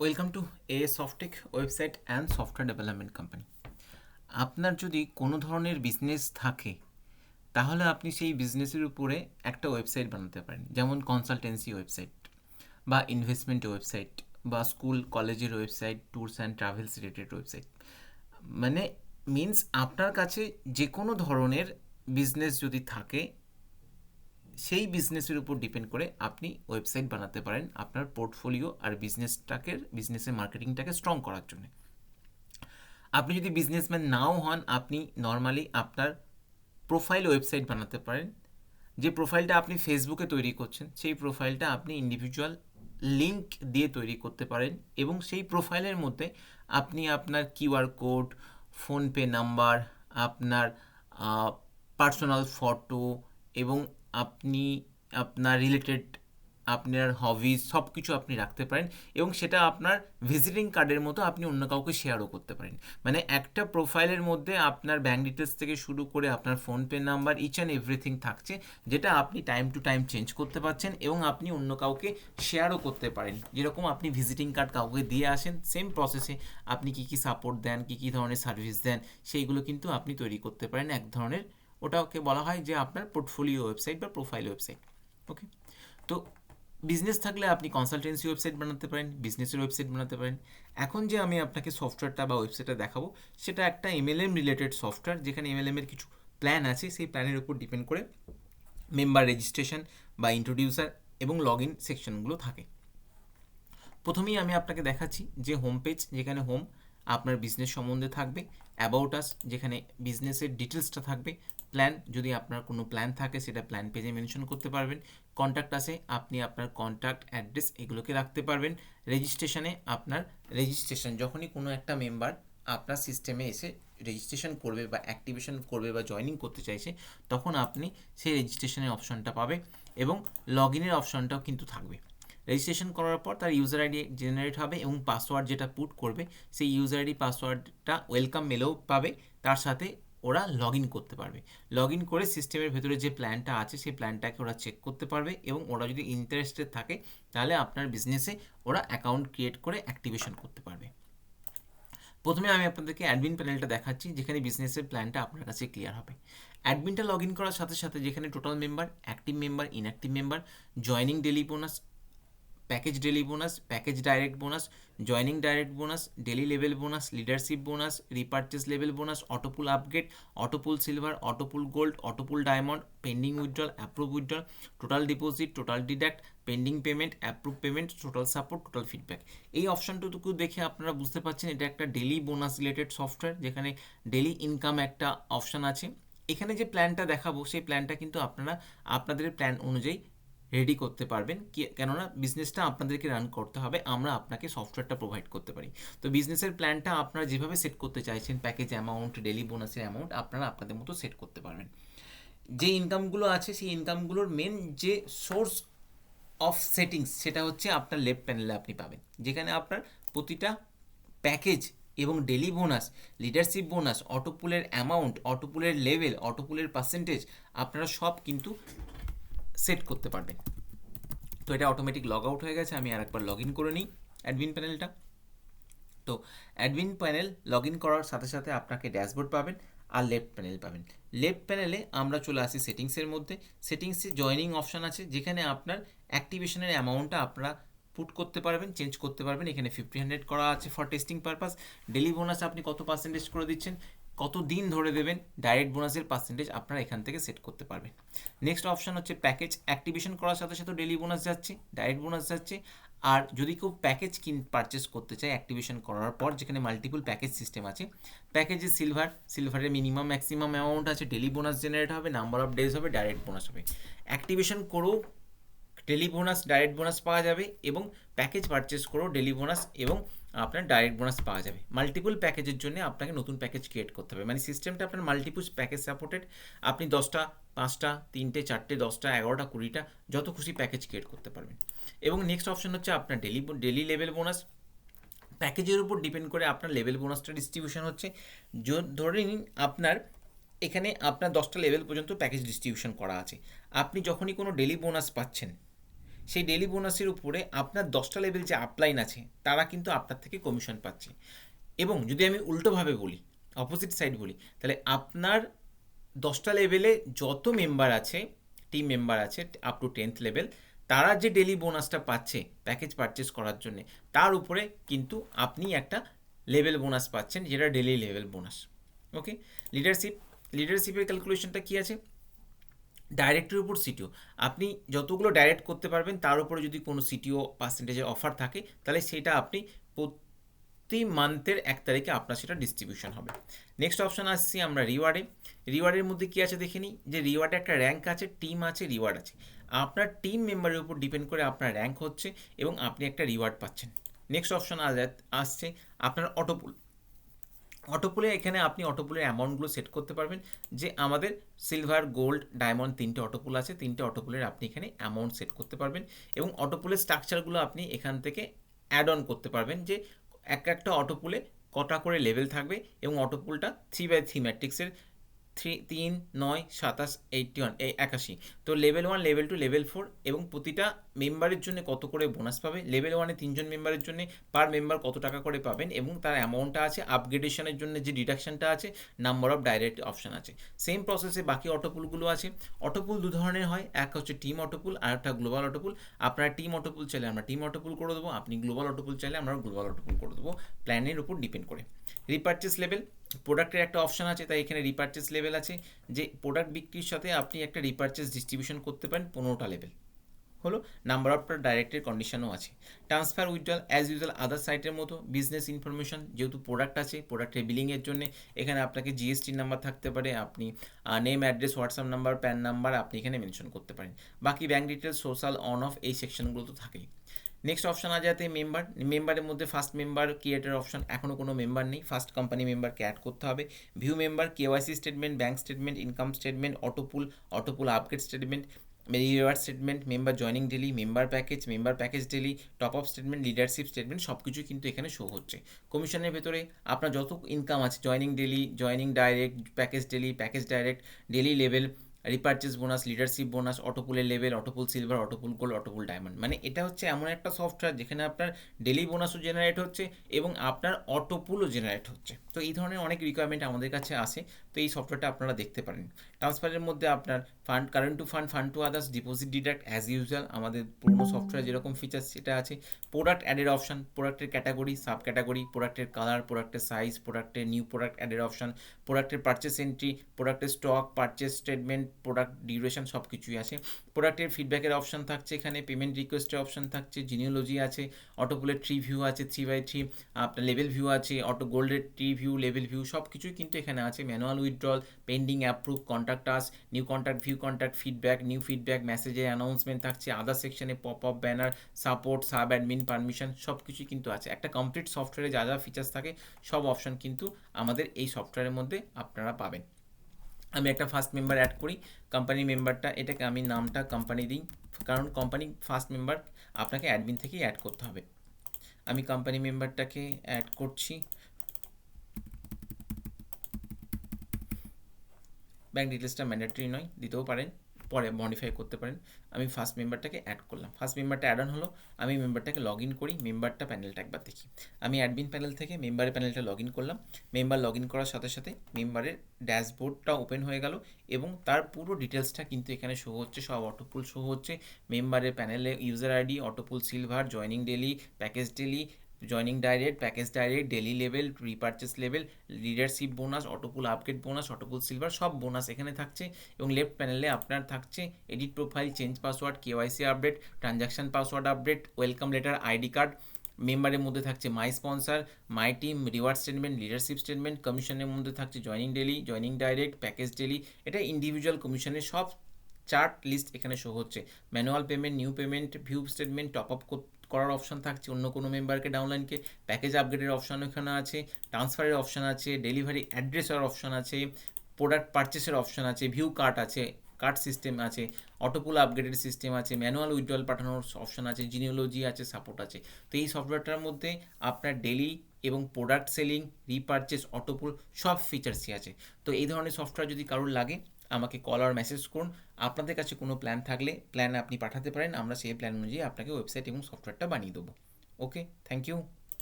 Welcome to Softech website and software development company. আপনার যদি কোনো ধরনের বিজনেস থাকে তাহলে আপনি সেই বিজনেসের উপরে একটা ওয়েবসাইট বানাতে পারেন, যেমন কনসালটেন্সি ওয়েবসাইট বা ইনভেস্টমেন্ট ওয়েবসাইট বা স্কুল কলেজের website, tours and travels related website. মানে মিন্স আপনার কাছে যে কোনো ধরনের বিজনেস যদি থাকে সেই বিজনেসের উপর ডিপেন্ড করে আপনি ওয়েবসাইট বানাতে পারেন আপনার পোর্টফোলিও আর বিজনেসের মার্কেটিংটাকে স্ট্রং করার জন্য। আপনি যদি বিজনেসম্যান নাও হন, আপনি নর্মালি আপনার প্রোফাইল ওয়েবসাইট বানাতে পারেন। যে প্রোফাইলটা আপনি ফেসবুকে তৈরি করছেন সেই প্রোফাইলটা আপনি ইন্ডিভিজুয়াল লিঙ্ক দিয়ে তৈরি করতে পারেন এবং সেই প্রোফাইলের মধ্যে আপনি আপনার কিউআর কোড, ফোনপে নাম্বার, আপনার পার্সোনাল ফটো এবং আপনি আপনার রিলেটেড আপনার হবিজ সব কিছু আপনি রাখতে পারেন এবং সেটা আপনার ভিজিটিং কার্ডের মতো আপনি অন্য কাউকে শেয়ারও করতে পারেন। মানে একটা প্রোফাইলের মধ্যে আপনার ব্যাঙ্ক ডিটেলস থেকে শুরু করে আপনার PhonePe number, each and everything থাকছে, যেটা আপনি টাইম টু টাইম চেঞ্জ করতে পারছেন এবং আপনি অন্য কাউকে শেয়ারও করতে পারেন। যেরকম আপনি ভিজিটিং কার্ড কাউকে দিয়ে আসেন, সেম প্রসেসে আপনি কী কী সাপোর্ট দেন, কী কী ধরনের সার্ভিস দেন, সেইগুলো কিন্তু আপনি তৈরি করতে পারেন এক ধরনের। ওটাকে বলা হয় যে আপনার পোর্টফোলিও ওয়েবসাইট বা প্রোফাইল ওয়েবসাইট। ওকে, তো বিজনেস থাকলে আপনি কনসালটেন্সি ওয়েবসাইট বানাতে পারেন, বিজনেসের ওয়েবসাইট বানাতে পারেন। এখন যে আমি আপনাকে সফটওয়্যারটা বা ওয়েবসাইটটা দেখাবো সেটা একটা এমএলএম রিলেটেড সফটওয়্যার, যেখানে এমএলএমের কিছু প্ল্যান আছে, সেই প্ল্যানের উপর ডিপেন্ড করে মেম্বার রেজিস্ট্রেশন বা ইন্ট্রোডিউসার এবং লগ ইন সেকশনগুলো থাকে। প্রথমেই আমি আপনাকে দেখাচ্ছি যে হোম পেজ, যেখানে হোম আপনার বিজনেস সম্বন্ধে থাকবে, অ্যাবাউট আস যেখানে বিজনেসের ডিটেলসটা থাকবে, প্ল্যান যদি আপনার কোনো প্ল্যান থাকে সেটা প্ল্যান পেজে মেনশন করতে পারবেন, কন্ট্যাক্ট আসে আপনি আপনার কন্ট্যাক্ট অ্যাড্রেস এগুলোকে রাখতে পারবেন, রেজিস্ট্রেশনে আপনার রেজিস্ট্রেশন যখনই কোনো একটা মেম্বার আপনার সিস্টেমে এসে রেজিস্ট্রেশন করবে বা অ্যাক্টিভেশন করবে বা জয়েনিং করতে চাইছে তখন আপনি সেই রেজিস্ট্রেশনের অপশনটা পাবে এবং লগ ইনের অপশনটাও কিন্তু থাকবে। রেজিস্ট্রেশন করার পর তার ইউজার আইডি জেনারেট হবে এবং পাসওয়ার্ড যেটা পুট করবে সেই ইউজার আইডি পাসওয়ার্ডটা ওয়েলকাম মেলেও পাবে, তার সাথে ওরা লগ ইন করতে পারবে। লগ ইন করে সিস্টেমের ভেতরে যে প্ল্যানটা আছে সেই প্ল্যানটাকে ওরা চেক করতে পারবে এবং ওরা যদি ইন্টারেস্টেড থাকে তাহলে আপনার বিজনেসে ওরা অ্যাকাউন্ট ক্রিয়েট করে অ্যাক্টিভেশন করতে পারবে। প্রথমে আমি আপনাদেরকে অ্যাডমিন প্যানেলটা দেখাচ্ছি, যেখানে বিজনেসের প্ল্যানটা আপনার কাছে ক্লিয়ার হবে। অ্যাডমিনটা লগ ইন করার সাথে সাথে যেখানে total member, active member, inactive member, joining daily bonus, package daily bonus, package direct bonus, joining direct bonus, daily level bonus, leadership bonus, repurchase level bonus, autopool upgrade, autopool silver, autopool gold, autopool diamond, pending withdrawal, approve withdrawal, total deposit, total deduct, pending payment, approve payment, total support, total feedback. এই অপশানটুকু দেখে আপনারা বুঝতে পারছেন এটা একটা daily bonus related software, যেখানে daily income একটা অপশান আছে। এখানে যে প্ল্যানটা দেখাবো সেই প্ল্যানটা কিন্তু আপনারা আপনাদের প্ল্যান অনুযায়ী রেডি করতে পারবেন, কেননা বিজনেসটা আপনাদেরকে রান করতে হবে, আমরা আপনাকে সফটওয়্যারটা প্রোভাইড করতে পারি। তো বিজনেসের প্ল্যানটা আপনারা যেভাবে সেট করতে চাইছেন, প্যাকেজ অ্যামাউন্ট, ডেলি বোনাসের অ্যামাউন্ট আপনারা আপনাদের মতো সেট করতে পারবেন। যে ইনকামগুলো আছে সেই ইনকামগুলোর মেন যে সোর্স অফ সেটিংস সেটা হচ্ছে আপনার লেফট প্যানেলে আপনি পাবেন, যেখানে আপনার প্রতিটা প্যাকেজ এবং ডেলি বোনাস, লিডারশিপ বোনাস, অটোপুলের অ্যামাউন্ট, অটোপুলের লেভেল, অটোপুলের পার্সেন্টেজ আপনারা সব কিন্তু সেট করতে পারবেন। তো এটা অটোমেটিক লগ আউট হয়ে গেছে, আমি আরেকবার লগ ইন করে নিই অ্যাডমিন প্যানেলটা। তো অ্যাডমিন প্যানেল লগ ইন করার সাথে সাথে আপনাকে ড্যাশবোর্ড পাবেন আর লেফট প্যানেল পাবেন। লেফট প্যানেলে আমরা চলে আসি সেটিংসের মধ্যে। সেটিংসে জয়নিং অপশান আছে, যেখানে আপনার অ্যাক্টিভেশনের অ্যামাউন্টটা আপনারা পুট করতে পারবেন, চেঞ্জ করতে পারবেন। এখানে 50-100 করা আছে for testing purpose. Daily bonus আপনি কত পার্সেন্টেজ করে দিচ্ছেন, কত দিন ধরে দেবেন, ডাইরেক্ট বোনাসের পার্সেন্টেজ আপনারা এখান থেকে সেট করতে পারবেন। নেক্সট অপশান হচ্ছে প্যাকেজ। অ্যাক্টিভেশন করার সাথে সাথে ডেলি বোনাস যাচ্ছে, ডাইরেক্ট বোনাস যাচ্ছে। আর যদি কেউ প্যাকেজ পারচেস করতে চায় অ্যাক্টিভেশন করার পর, যেখানে মাল্টিপল প্যাকেজ সিস্টেম আছে, প্যাকেজে সিলভারের মিনিমাম ম্যাক্সিমাম অ্যামাউন্ট আছে, ডেলি বোনাস জেনারেট হবে, নাম্বার অফ ডেজ হবে, ডাইরেক্ট বোনাস হবে। অ্যাক্টিভেশন করেও ডেলি বোনাস, ডাইরেক্ট বোনাস পাওয়া যাবে এবং প্যাকেজ পারচেস করেও ডেলি বোনাস এবং আপনার ডাইরেক্ট বোনাস পাওয়া যাবে। মাল্টিপল প্যাকেজের জন্য আপনাকে নতুন প্যাকেজ ক্রিয়েট করতে হবে, মানে সিস্টেমটা আপনার মাল্টিপল প্যাকেজ সাপোর্টেড। আপনি 10টা, 5টা, 3টে, 4টে, 10টা, 11টা, 20টা যত খুশি প্যাকেজ ক্রিয়েট করতে পারবেন। এবং নেক্সট অপশন হচ্ছে আপনার ডেলি লেভেল বোনাস। প্যাকেজের উপর ডিপেন্ড করে আপনার লেভেল বোনাসটা ডিস্ট্রিবিউশন হচ্ছে। ধরে নিন আপনার এখানে আপনার 10টা লেভেল পর্যন্ত প্যাকেজ ডিস্ট্রিবিউশন করা আছে। আপনি যখনই কোনো ডেলি বোনাস পাচ্ছেন সেই ডেলি বোনাসের উপরে আপনার 10টা লেভেল যে আপলাইন আছে তারা কিন্তু আপনার থেকে কমিশন পাচ্ছে। এবং যদি আমি উল্টোভাবে বলি, অপোজিট সাইড বলি, তাহলে আপনার 10টা লেভেলে যত মেম্বার আছে, টিম মেম্বার আছে আপ টু 10th লেভেল, তারা যে ডেলি বোনাসটা পাচ্ছে প্যাকেজ পারচেস করার জন্য, তার উপরে কিন্তু আপনি একটা লেভেল বোনাস পাচ্ছেন, যেটা ডেলি লেভেল বোনাস। ওকে, লিডারশিপের ক্যালকুলেশনটা কী আছে? ডাইরেক্টের উপর সিটিও, আপনি যতগুলো ডাইরেক্ট করতে পারবেন তার উপরে যদি কোনো সিটিও পার্সেন্টেজের অফার থাকে, তাহলে সেটা আপনি প্রতি মান্থের 1 তারিখে আপনার সেটা ডিস্ট্রিবিউশন হবে। নেক্সট অপশান আসছি আমরা রিওয়ার্ডে। রিওয়ার্ডের মধ্যে কী আছে দেখে নিই, যে রিওয়ার্ডে একটা র্যাঙ্ক আছে, টিম আছে, রিওয়ার্ড আছে। আপনার টিম মেম্বারের উপর ডিপেন্ড করে আপনার র্যাঙ্ক হচ্ছে এবং আপনি একটা রিওয়ার্ড পাচ্ছেন। নেক্সট অপশান আসছে আপনার অটোপুল। অটোপুলে এখানে আপনি অটোপুলের অ্যামাউন্টগুলো সেট করতে পারবেন, যে আমাদের সিলভার, গোল্ড, ডায়মন্ড 3টে অটোপুল আছে, 3টে অটোপুলের আপনি এখানে অ্যামাউন্ট সেট করতে পারবেন এবং অটোপুলের স্ট্রাকচারগুলো আপনি এখান থেকে অ্যাড অন করতে পারবেন, যে একটা অটোপুলে কটা করে লেভেল থাকবে এবং অটোপুলটা 3x3 ম্যাট্রিক্সের 3, 9, 27, 81, 81। তো লেভেল 1, লেভেল 2, লেভেল 4 এবং প্রতিটা মেম্বারের জন্য কত করে বোনাস পাবে, লেভেল 1-এ 3জন মেম্বারের জন্য পার মেম্বার কত টাকা করে পাবেন এবং তার অ্যামাউন্টটা আছে, আপগ্রেডেশনের জন্য যে ডিডাকশনটা আছে, নাম্বার অফ ডাইরেক্ট অপশান আছে। সেম প্রসেসে বাকি অটোপুলগুলো আছে। অটোপুল দু ধরনের হয়, এক হচ্ছে টিম অটোপুল আর একটা গ্লোবাল অটোপুল। আপনারা টিম অটোপুল চাইলে আমরা টিম অটোপুল করে দেবো, আপনি গ্লোবাল অটোপুল চাইলে আমরা গ্লোবাল অটোপুল করে দেবো, প্ল্যানের উপর ডিপেন্ড করে। রিপারচেস লেভেল, প্রোডাক্টের একটা অপশান আছে, তাই এখানে রিপারচেস লেভেল আছে, যে প্রোডাক্ট বিক্রির সাথে আপনি একটা রিপারচেস ডিস্ট্রিবিউশন করতে পারেন 15টা লেভেল হলো। নাম্বার অফ ডাইরেক্টের কন্ডিশনও আছে। ট্রান্সফার উইথড্রল অ্যাজ ইউজুয়াল আদার সাইটের মতো। বিজনেস ইনফরমেশন, যেহেতু প্রোডাক্ট আছে, প্রোডাক্টের বিলিংয়ের জন্য এখানে আপনাকে জিএসটি নাম্বার থাকতে পারে, আপনি name, address, WhatsApp number, pan number আপনি এখানে মেনশন করতে পারেন। বাকি bank details, social, on of, এই সেকশনগুলো তো থাকেই। নেক্সট অপশন আ যাতে মেম্বারের মধ্যে ফার্স্ট মেম্বার ক্রিয়েটের অপশন, এখনও কোনো মেম্বার নেই, ফার্স্ট কোম্পানি মেম্বারকে অ্যাড করতে হবে। View member, KYC statement, bank statement, income statement, autopool upgrade statement, reward statement, member joining daily, member package daily, top up statement, leadership statement, সব কিছু কিন্তু এখানে শো হচ্ছে। কমিশনের ভেতরে আপনার যত ইনকাম আছে, joining daily, joining direct, package daily, package direct, daily level, repurchase bonus, leadership bonus, অটোপুলের level, autopool silver, autopool gold, autopool diamond, মানে এটা হচ্ছে এমন একটা সফটওয়্যার যেখানে আপনার ডেলি বোনাসও জেনারেট হচ্ছে এবং আপনার অটোপুলও জেনারেট হচ্ছে। তো এই ধরনের অনেক রিকোয়ারমেন্ট আমাদের কাছে আসে, তো এই সফটওয়্যারটা আপনারা দেখতে পারেন। ট্রান্সফারের মধ্যে আপনার fund, current to fund, fund to others, deposit deduct as usual আমাদের পুরনো সফটওয়্যার যেরকম ফিচার্স সেটা আছে। প্রোডাক্ট অ্যাডের অপশান, প্রোডাক্টের ক্যাটাগরি, সাব ক্যাটাগরি, প্রোডাক্টের কালার, প্রোডাক্টের সাইজ, প্রোডাক্টের নিউ প্রোডাক্ট অ্যাডের অপশান, প্রোডাক্টের পারচেস এন্ট্রি, প্রোডাক্টের stock, purchase statement, product duration, সব কিছুই আছে। প্রোডাক্টের ফিডব্যাকের অপশান থাকছে এখানে, পেমেন্ট রিকোয়েস্টের অপশান থাকছে, জিনিওলজি আছে, অটোপুলের 3 ভিউ আছে, 3x3 আপনার লেভেল ভিউ আছে, অটো গোল্ডের 3 ভিউ, লেভেল ভিউ, সব কিছুই কিন্তু এখানে আছে। Manual withdrawal, pending approve, contact us, new contact, view contact, feedback, new feedback, মেসেজের অ্যানাউন্সমেন্ট থাকছে, আদার সেকশনে pop up banner, support, sub admin permission, সব কিছুই কিন্তু আছে। একটা কমপ্লিট সফটওয়্যারে যা যা ফিচার্স থাকে সব অপশান কিন্তু আমাদের এই সফটওয়্যারের মধ্যে আপনারা পাবেন। আমি একটা ফার্স্ট মেম্বার অ্যাড করি, কোম্পানি মেম্বারটা, এটাকে আমি নামটা কোম্পানি দিই, কারণ কোম্পানি ফার্স্ট মেম্বার আপনাকে অ্যাডমিন থেকেই অ্যাড করতে হবে। আমি কোম্পানি মেম্বারটাকে অ্যাড করছি। ব্যাঙ্ক ডিটেলসটা ম্যান্ডেটরি নয়, দিতেও পারেন, পরে মডিফাই করতে পারেন। আমি ফার্স্ট মেম্বারটাকে অ্যাড করলাম, ফার্স্ট মেম্বারটা অ্যাড অন হলো। আমি মেম্বারটাকে লগ ইন করি, মেম্বারটা প্যানেলটা একবার দেখি। আমি অ্যাডমিন প্যানেল থেকে মেম্বারের প্যানেলটা লগ ইন করলাম। মেম্বার লগ ইন করার সাথে সাথে মেম্বারের ড্যাশবোর্ডটা ওপেন হয়ে গেল এবং তার পুরো ডিটেলসটা কিন্তু এখানে শো হচ্ছে, সব অটোপুল শো হচ্ছে। মেম্বারের প্যানেলে user ID, autopool silver, joining daily, package daily, joining direct, package direct, daily level, repurchase level, leadership bonus, autopool upgrade bonus, autopool silver, সব বোনাস এখানে থাকছে। এবং লেফট প্যানেলে আপনার থাকছে edit profile, change password, KYC update, transaction password update, welcome letter, ID card. মেম্বারের মধ্যে থাকছে my sponsor, my team, reward statement, leadership statement. কমিশনের মধ্যে থাকছে joining daily, joining direct, package daily, এটা ইন্ডিভিজুয়াল কমিশনের সব চার্ট লিস্ট এখানে শো হচ্ছে। Manual payment, new payment, view statement, top up করার অপশন থাকছে অন্য কোনো মেম্বারকে, ডাউনলাইনকে, প্যাকেজ আপগ্রেডের অপশান এখানে আছে, ট্রান্সফারের অপশান আছে, ডেলিভারি অ্যাড্রেসের অপশান আছে, প্রোডাক্ট পারচেসের অপশান আছে, ভিউ কার্ট আছে, কার্ড সিস্টেম আছে, অটোপুল আপগ্রেডের সিস্টেম আছে, ম্যানুয়াল উইথড্রল পাঠানোর অপশান আছে, জিনিওলজি আছে, সাপোর্ট আছে। তো এই সফটওয়্যারটার মধ্যে আপনার ডেলি এবং প্রোডাক্ট সেলিং, রিপারচেস, অটোপুল সব ফিচার্সই আছে। তো এই ধরনের সফটওয়্যার যদি কারোর লাগে আমাকে কল আর মেসেজ করুন। আপনাদের কাছে কোনো প্ল্যান থাকলে প্ল্যান আপনি পাঠাতে পারেন, আমরা সেই প্ল্যান অনুযায়ী আপনাকে ওয়েবসাইট এবং সফটওয়্যারটা বানিয়ে দেবো। ওকে, থ্যাংক ইউ।